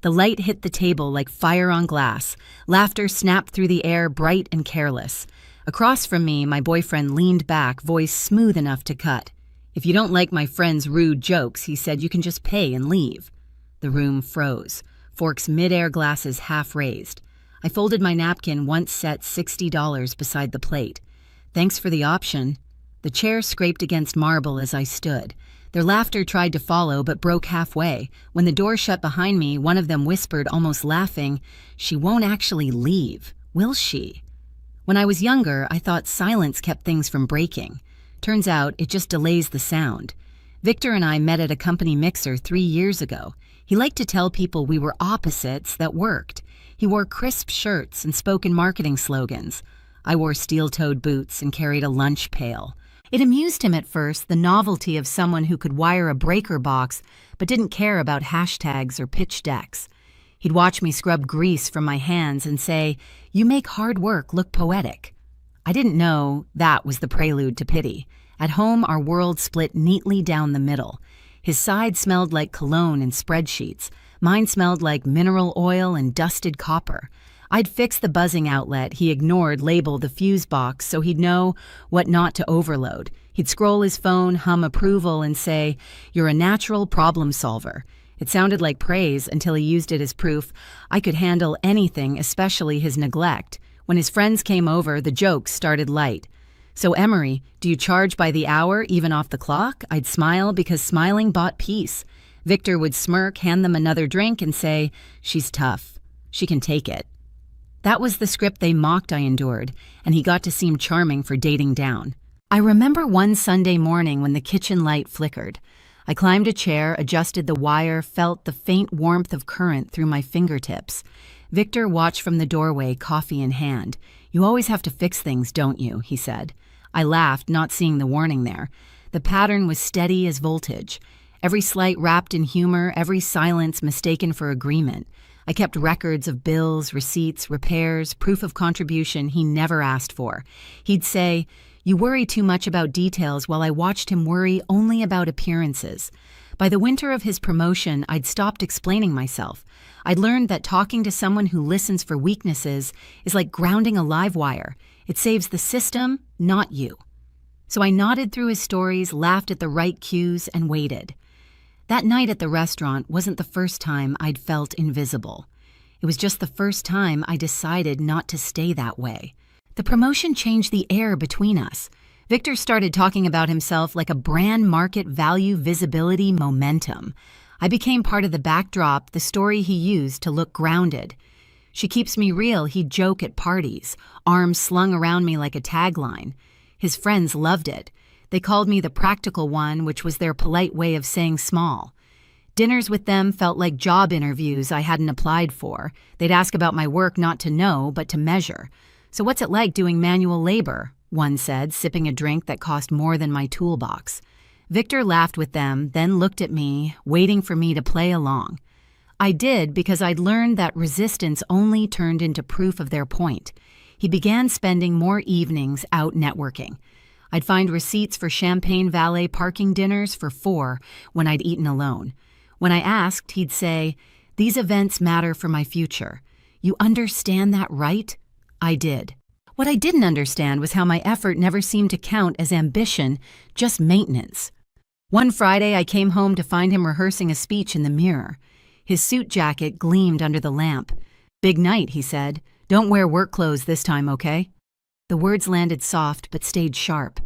The light hit the table like fire on glass. Laughter snapped through the air, bright and careless. Across from me, my boyfriend leaned back, voice smooth enough to cut. "If you don't like my friend's rude jokes," he said, "you can just pay and leave." The room froze, forks mid-air, glasses half raised. I folded my napkin, once set $60 beside the plate. "Thanks for the option." The chair scraped against marble as I stood. Their laughter tried to follow but broke halfway. When the door shut behind me, one of them whispered, almost laughing, "She won't actually leave, will she?" When I was younger, I thought silence kept things from breaking. Turns out it just delays the sound. Victor and I met at a company mixer 3 years ago. He liked to tell people we were opposites that worked. He wore crisp shirts and spoke in marketing slogans. I wore steel-toed boots and carried a lunch pail. It amused him at first, the novelty of someone who could wire a breaker box but didn't care about hashtags or pitch decks. He'd watch me scrub grease from my hands and say, "You make hard work look poetic." I didn't know that was the prelude to pity. At home, our world split neatly down the middle. His side smelled like cologne and spreadsheets. Mine smelled like mineral oil and dusted copper. I'd fix the buzzing outlet he ignored, label the fuse box so he'd know what not to overload. He'd scroll his phone, hum approval, and say, "You're a natural problem solver." It sounded like praise until he used it as proof I could handle anything, especially his neglect. When his friends came over, the jokes started light. "So, Emery, do you charge by the hour, even off the clock?" I'd smile because smiling bought peace. Victor would smirk, hand them another drink, and say, "She's tough. She can take it." That was the script they mocked I endured, and he got to seem charming for dating down. I remember one Sunday morning when the kitchen light flickered. I climbed a chair, adjusted the wire, felt the faint warmth of current through my fingertips. Victor watched from the doorway, coffee in hand. "You always have to fix things, don't you?" he said. I laughed, not seeing the warning there. The pattern was steady as voltage. Every slight wrapped in humor, every silence mistaken for agreement. I kept records of bills, receipts, repairs, proof of contribution he never asked for. He'd say, "You worry too much about details," while I watched him worry only about appearances. By the winter of his promotion, I'd stopped explaining myself. I'd learned that talking to someone who listens for weaknesses is like grounding a live wire. It saves the system, not you. So I nodded through his stories, laughed at the right cues, and waited. That night at the restaurant wasn't the first time I'd felt invisible. It was just the first time I decided not to stay that way. The promotion changed the air between us. Victor started talking about himself like a brand, market value, visibility, momentum. I became part of the backdrop, the story he used to look grounded. "She keeps me real," he'd joke at parties, arms slung around me like a tagline. His friends loved it. They called me the practical one, which was their polite way of saying small. Dinners with them felt like job interviews I hadn't applied for. They'd ask about my work not to know, but to measure. "So what's it like doing manual labor?" one said, sipping a drink that cost more than my toolbox. Victor laughed with them, then looked at me, waiting for me to play along. I did because I'd learned that resistance only turned into proof of their point. He began spending more evenings out networking. I'd find receipts for Champagne Valet parking dinners for 4 when I'd eaten alone. When I asked, he'd say, "These events matter for my future. You understand that, right?" I did. What I didn't understand was how my effort never seemed to count as ambition, just maintenance. One Friday, I came home to find him rehearsing a speech in the mirror. His suit jacket gleamed under the lamp. "Big night," he said. "Don't wear work clothes this time, okay?" The words landed soft but stayed sharp.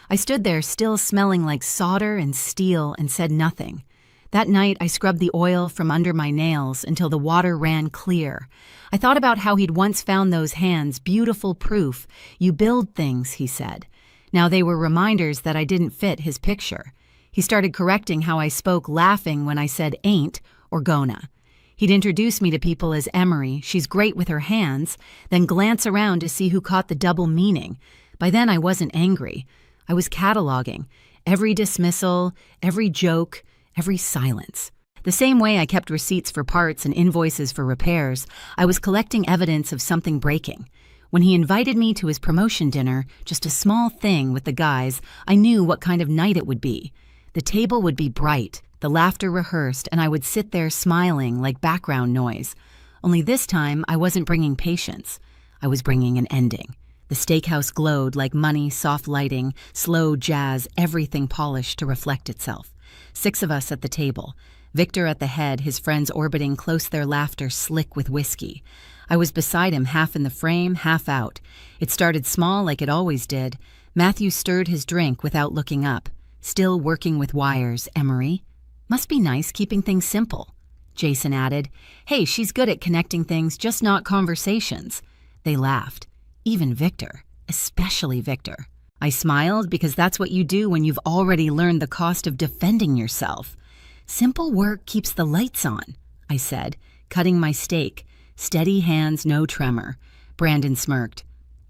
I stood there still smelling like solder and steel and said nothing. That night, I scrubbed the oil from under my nails until the water ran clear. I thought about how he'd once found those hands, beautiful proof. "You build things," he said. Now they were reminders that I didn't fit his picture. He started correcting how I spoke, laughing when I said ain't or gonna. He'd introduce me to people as Emery, "She's great with her hands," then glance around to see who caught the double meaning. By then I wasn't angry. I was cataloging every dismissal, every joke, every silence. The same way I kept receipts for parts and invoices for repairs, I was collecting evidence of something breaking. When he invited me to his promotion dinner, just a small thing with the guys, I knew what kind of night it would be. The table would be bright, the laughter rehearsed, and I would sit there smiling like background noise. Only this time, I wasn't bringing patience. I was bringing an ending. The steakhouse glowed like money, soft lighting, slow jazz, everything polished to reflect itself. 6 of us at the table. Victor at the head, his friends orbiting close, their laughter slick with whiskey. I was beside him, half in the frame, half out. It started small like it always did. Matthew stirred his drink without looking up. Still working with wires, Emery. Must be nice keeping things simple. Jason added, "Hey, she's good at connecting things, just not conversations." They laughed. Even Victor, especially Victor. I smiled because that's what you do when you've already learned the cost of defending yourself. "Simple work keeps the lights on," I said, cutting my steak. Steady hands, no tremor. Brandon smirked.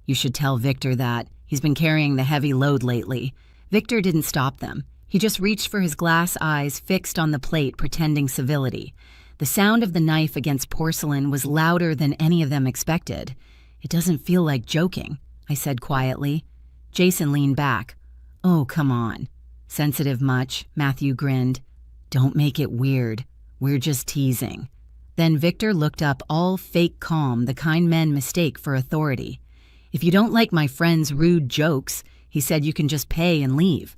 "You should tell Victor that. He's been carrying the heavy load lately." Victor didn't stop them. He just reached for his glass eyes fixed on the plate, pretending civility. The sound of the knife against porcelain was louder than any of them expected. "It doesn't feel like joking," I said quietly. Jason leaned back. "Oh, come on." "Sensitive much?" Matthew grinned. "Don't make it weird. We're just teasing." Then Victor looked up, all fake calm, the kind men mistake for authority. "If you don't like my friend's rude jokes," he said, "you can just pay and leave."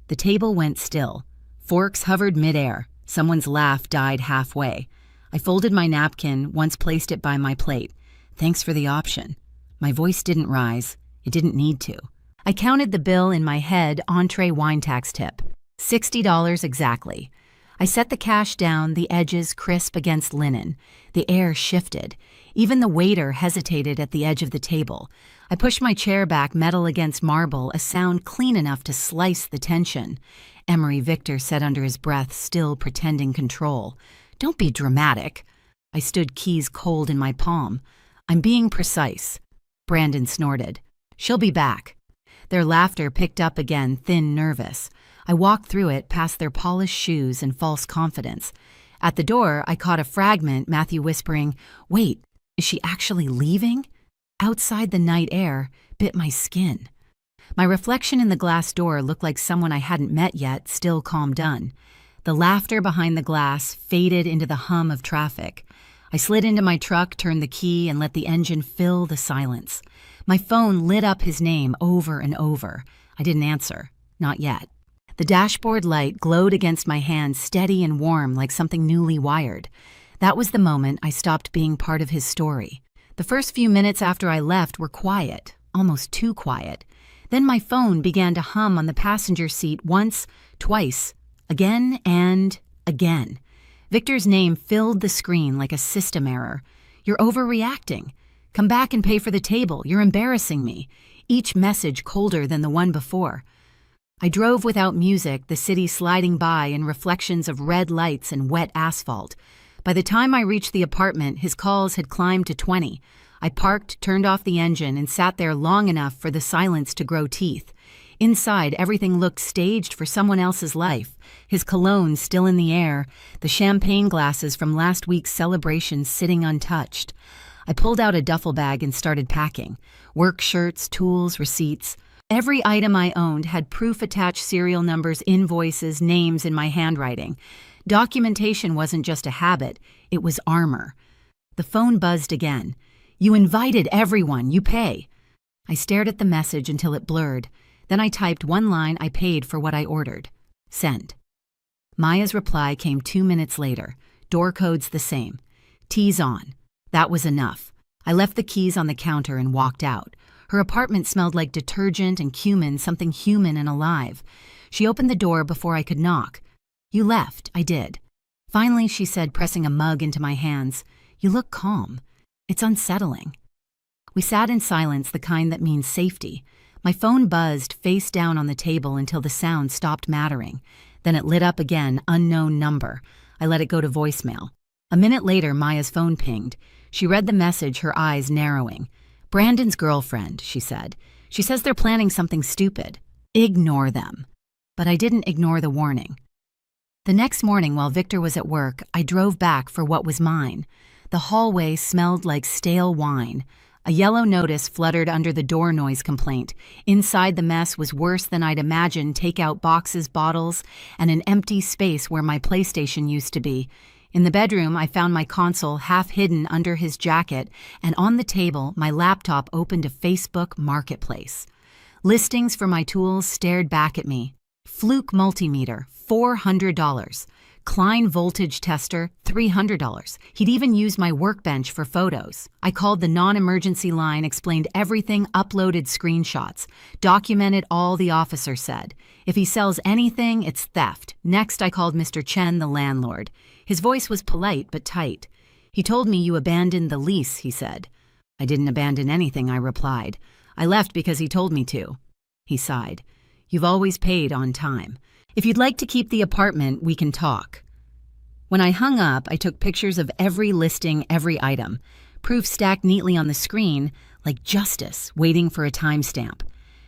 The table went still. Forks hovered midair. Someone's laugh died halfway. I folded my napkin, once placed it by my plate. "Thanks for the option." My voice didn't rise. It didn't need to. I counted the bill in my head, entree wine tax tip. $60 exactly. I set the cash down, the edges crisp against linen. The air shifted. Even the waiter hesitated at the edge of the table. I pushed my chair back, metal against marble, a sound clean enough to slice the tension. Emery, Victor said under his breath, still pretending control. "Don't be dramatic." I stood, keys cold in my palm. "I'm being precise." Brandon snorted. "She'll be back." Their laughter picked up again, thin, nervous. I walked through it, past their polished shoes and false confidence. At the door, I caught a fragment, Matthew whispering, "Wait, is she actually leaving?" Outside, the night air bit my skin. My reflection in the glass door looked like someone I hadn't met yet, still calm done. The laughter behind the glass faded into the hum of traffic. I slid into my truck, turned the key, and let the engine fill the silence. My phone lit up his name over and over. I didn't answer. Not yet. The dashboard light glowed against my hand, steady and warm like something newly wired. That was the moment I stopped being part of his story. The first few minutes after I left were quiet, almost too quiet. Then my phone began to hum on the passenger seat once, twice, again and again. Victor's name filled the screen like a system error. "You're overreacting. Come back and pay for the table. You're embarrassing me." Each message colder than the one before. I drove without music, the city sliding by in reflections of red lights and wet asphalt. By the time I reached the apartment, his calls had climbed to 20. I parked, turned off the engine, and sat there long enough for the silence to grow teeth. Inside, everything looked staged for someone else's life. His cologne still in the air, the champagne glasses from last week's celebration sitting untouched. I pulled out a duffel bag and started packing. Work shirts, tools, receipts. Every item I owned had proof-attached serial numbers, invoices, names in my handwriting. Documentation wasn't just a habit, it was armor. The phone buzzed again. "You invited everyone, you pay." I stared at the message until it blurred. Then I typed one line, "I paid for what I ordered." Send. Maya's reply came 2 minutes later. Door codes the same. "T's on." That was enough. I left the keys on the counter and walked out. Her apartment smelled like detergent and cumin, something human and alive. She opened the door before I could knock. "You left." I did. Finally, she said, pressing a mug into my hands, "You look calm. It's unsettling." We sat in silence, the kind that means safety. My phone buzzed face down on the table until the sound stopped mattering. Then it lit up again, unknown number. I let it go to voicemail. A minute later, Maya's phone pinged. She read the message, her eyes narrowing. "Brandon's girlfriend," she said. "She says they're planning something stupid. Ignore them." But I didn't ignore the warning. The next morning, while Victor was at work, I drove back for what was mine. The hallway smelled like stale wine. A yellow notice fluttered under the door noise complaint. Inside, the mess was worse than I'd imagined: takeout boxes, bottles, and an empty space where my PlayStation used to be. In the bedroom, I found my console half hidden under his jacket, and on the table, my laptop opened to Facebook Marketplace. Listings for my tools stared back at me. Fluke multimeter, $400. Klein voltage tester, $300. He'd even used my workbench for photos. I called the non-emergency line, explained everything, uploaded screenshots, documented all the officer said. If he sells anything, it's theft. Next, I called Mr. Chen, the landlord. His voice was polite but tight. He told me, "You abandoned the lease," he said. "I didn't abandon anything," I replied. "I left because he told me to." He sighed. "You've always paid on time. If you'd like to keep the apartment, we can talk." When I hung up, I took pictures of every listing, every item. Proof stacked neatly on the screen, like justice, waiting for a timestamp.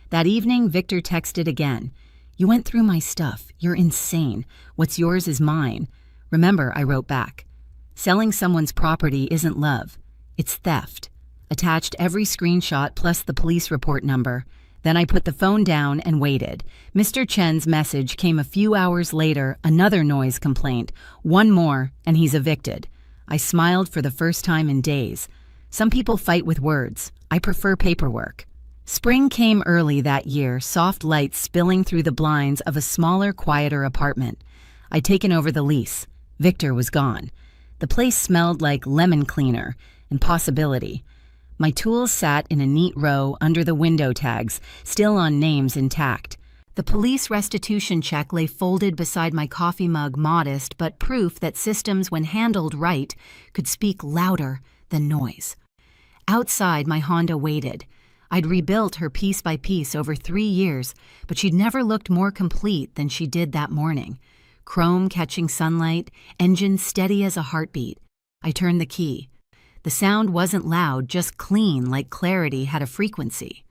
That evening, Victor texted again. "You went through my stuff. You're insane. What's yours is mine." "Remember," I wrote back. "Selling someone's property isn't love. It's theft." Attached every screenshot plus the police report number. Then I put the phone down and waited. Mr. Chen's message came a few hours later, another noise complaint. One more, and he's evicted. I smiled for the first time in days. Some people fight with words. I prefer paperwork. Spring came early that year, soft lights spilling through the blinds of a smaller, quieter apartment. I'd taken over the lease. Victor was gone. The place smelled like lemon cleaner and possibility. My tools sat in a neat row under the window tags, still on names intact. The police restitution check lay folded beside my coffee mug, modest but proof that systems, when handled right, could speak louder than noise. Outside, my Honda waited. I'd rebuilt her piece by piece over 3 years, but she'd never looked more complete than she did that morning. Chrome catching sunlight, engine steady as a heartbeat. I turned the key. The sound wasn't loud, just clean, like clarity had a frequency.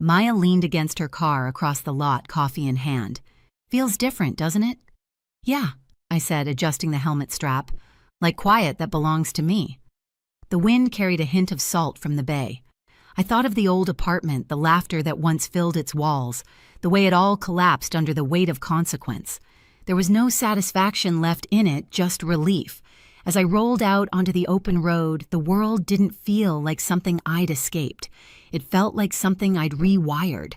Maya leaned against her car across the lot, coffee in hand. "Feels different, doesn't it?" "Yeah," I said, adjusting the helmet strap. "Like quiet that belongs to me." The wind carried a hint of salt from the bay. I thought of the old apartment, the laughter that once filled its walls, the way it all collapsed under the weight of consequence. There was no satisfaction left in it, just relief. As I rolled out onto the open road, the world didn't feel like something I'd escaped. It felt like something I'd rewired.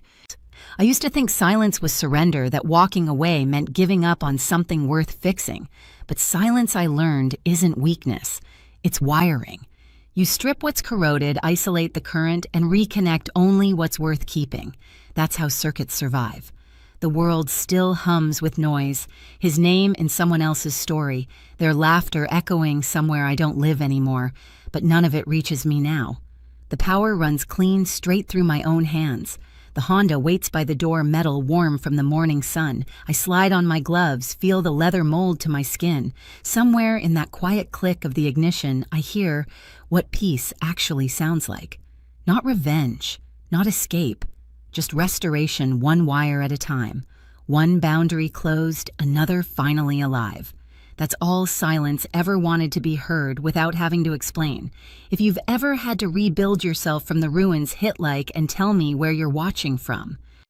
I used to think silence was surrender, that walking away meant giving up on something worth fixing. But silence, I learned, isn't weakness. It's wiring. You strip what's corroded, isolate the current, and reconnect only what's worth keeping. That's how circuits survive. The world still hums with noise, his name in someone else's story, their laughter echoing somewhere I don't live anymore, but none of it reaches me now. The power runs clean straight through my own hands. The Honda waits by the door, metal warm from the morning sun. I slide on my gloves, feel the leather mold to my skin. Somewhere in that quiet click of the ignition, I hear what peace actually sounds like. Not revenge, not escape. Just restoration, one wire at a time. One boundary closed, another finally alive. That's all silence ever wanted to be heard without having to explain. If you've ever had to rebuild yourself from the ruins, hit like and tell me where you're watching from.